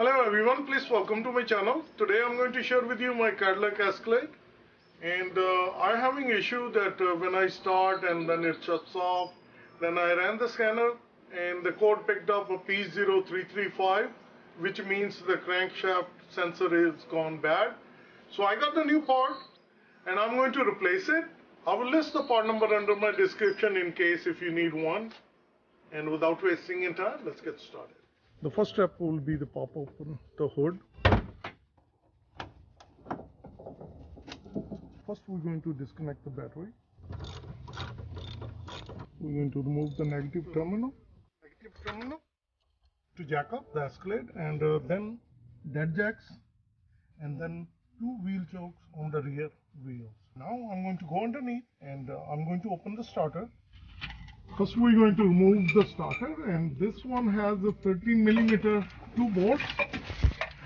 Hello everyone, please welcome to my channel. Today I'm going to share with you my Cadillac Escalade, and I'm having issue that when I start and then it shuts off. Then I ran the scanner and the code picked up a P0335, which means the crankshaft sensor is gone bad. So I got the new part and I'm going to replace it. I will list the part number under my description in case if you need one. And without wasting any time, let's get started. The first step will be to pop open the hood. First we're going to disconnect the battery. We're going to remove the negative terminal to jack up the Escalade, and then dead jacks, and then two wheel chokes on the rear wheels. Now I'm going to go underneath and I'm going to open the starter. First we're going to remove the starter, and this one has a 13mm 2 bolts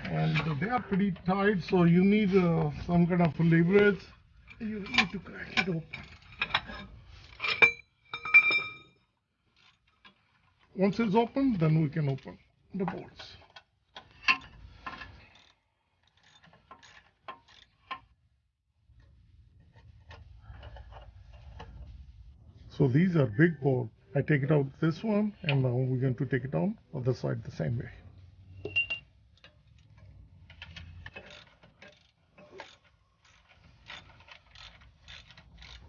and they are pretty tight, so you need some kind of leverage. You need to crack it open. Once it's open, then we can open the bolts. So these are big bolts. I take it out this one, and now we're going to take it down other side the same way.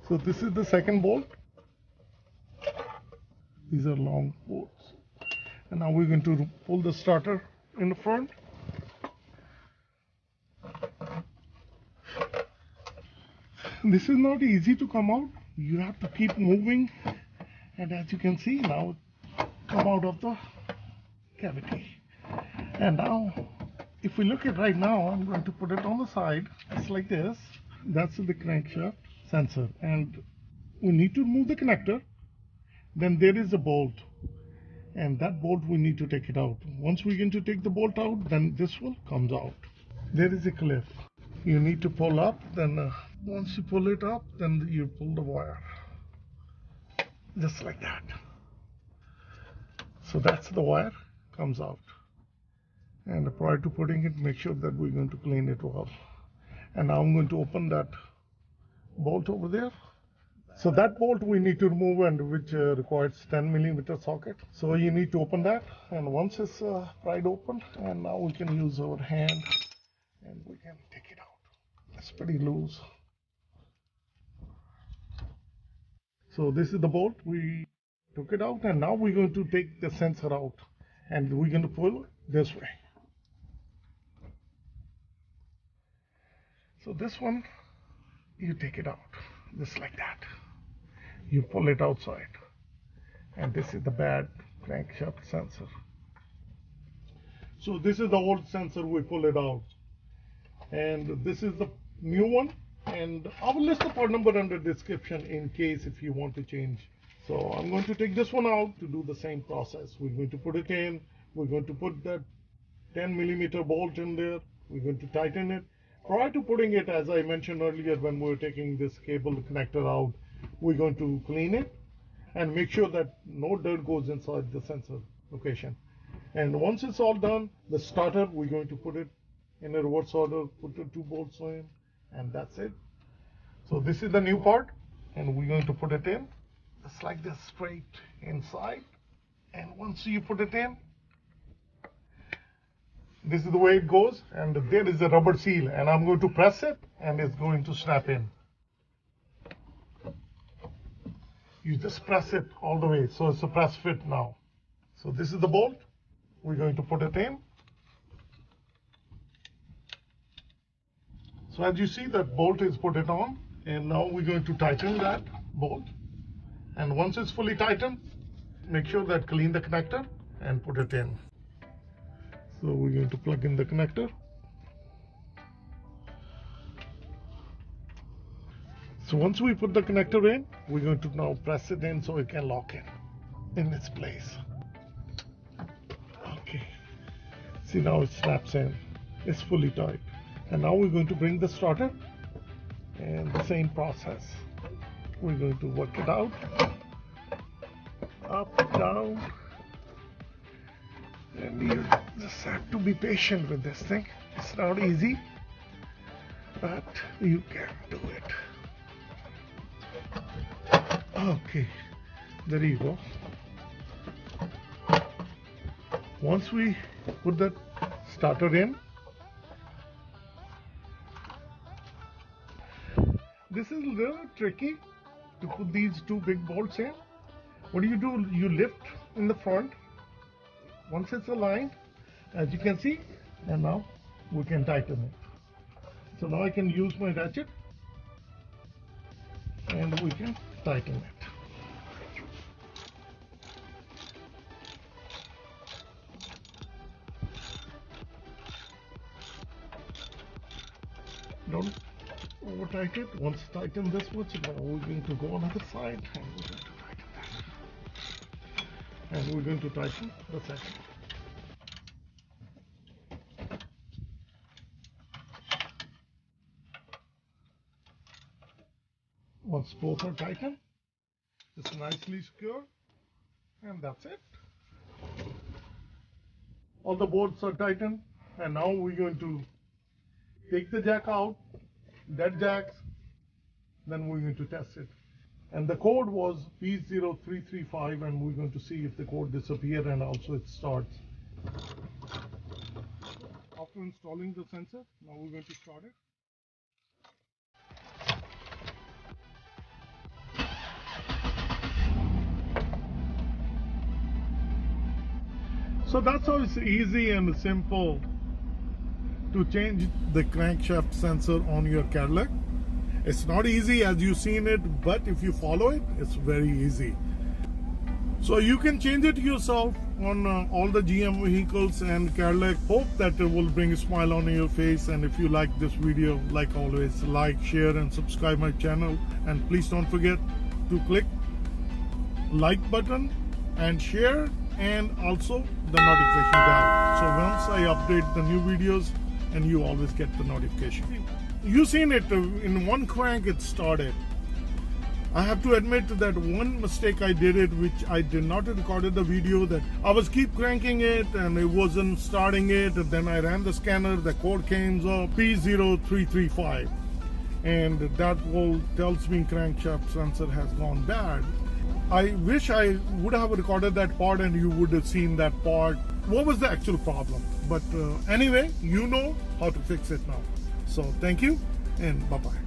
So this is the second bolt. These are long bolts. And now we're going to pull the starter in the front. This is not easy to come out. You have to keep moving, and as you can see now it come out of the cavity. And now if we look at right now, I'm going to put it on the side just like this. That's the crankshaft sensor, and we need to remove the connector. Then there is a bolt, and that bolt we need to take it out. Once we're going to take the bolt out, then this one comes out. There is a clip you need to pull up, then once you pull it up, then you pull the wire just like that. So that's the wire comes out, and prior to putting it, make sure that we're going to clean it well. And now I'm going to open that bolt over there. So that bolt we need to remove, and which requires 10mm socket. So you need to open that, and once it's pried open, and now we can use our hand and we can take it out. It's pretty loose. So this is the bolt. We took it out, and now we're going to take the sensor out, and we're going to pull this way. So this one, you take it out just like that. You pull it outside, and this is the bad crankshaft sensor. So this is the old sensor, we pull it out, and this is the new one, and I will list the part number under description in case if you want to change. So I'm going to take this one out to do the same process. We're going to put it in, we're going to put that 10mm bolt in there, we're going to tighten it. Prior to putting it, as I mentioned earlier, when we were taking this cable connector out, we're going to clean it and make sure that no dirt goes inside the sensor location. And once it's all done, the starter, we're going to put it in a reverse order, put the 2 bolts in, and that's it. So this is the new part, and we're going to put it in just like this, straight inside. And once you put it in, this is the way it goes, and there is a rubber seal, and I'm going to press it, and it's going to snap in. You just press it all the way, so it's a press fit now. So this is the bolt. We're going to put it in. So as you see, that bolt is put it on, and now we're going to tighten that bolt. And once it's fully tightened, make sure that clean the connector and put it in. So we're going to plug in the connector. So once we put the connector in, we're going to now press it in so it can lock in its place. Okay. See, now it snaps in. It's fully tight. And now we're going to bring the starter, and the same process. We're going to work it out. Up, down, and here. Just have to be patient with this thing. It's not easy, but you can do it. Okay, there you go. Once we put the starter in, this is a little tricky to put these two big bolts in. What do? You lift in the front once it's aligned, as you can see, and now we can tighten it. So now I can use my ratchet and we can tighten it. Don't over tighten it. Once tighten this much, now we're going to go on the other side and we're going to tighten that. And we're going to tighten the second. Once both are tightened, it's nicely secure, and that's it. All the bolts are tightened, and now we're going to take the jack out, dead jacks, then we're going to test it. And the code was P0335, and we're going to see if the code disappears and also it starts. After installing the sensor, now we're going to start it. So that's how it's easy and simple to change the crankshaft sensor on your Cadillac. It's not easy as you've seen it, but if you follow it, it's very easy. So you can change it yourself on all the GM vehicles and Cadillac. Hope that it will bring a smile on your face. And if you like this video, like always, like, share and subscribe my channel. And please don't forget to click like button and share, and also the notification bell. So once I update the new videos, and you always get the notification. You seen it in one crank it started. I have to admit that one mistake I did it, which I did not record the video, that I was keep cranking it and it wasn't starting it, and then I ran the scanner, the code came up P0335, and that tells me crankshaft sensor has gone bad. I wish I would have recorded that part and you would have seen that part. What was the actual problem? But anyway, you know how to fix it now. So thank you and bye-bye.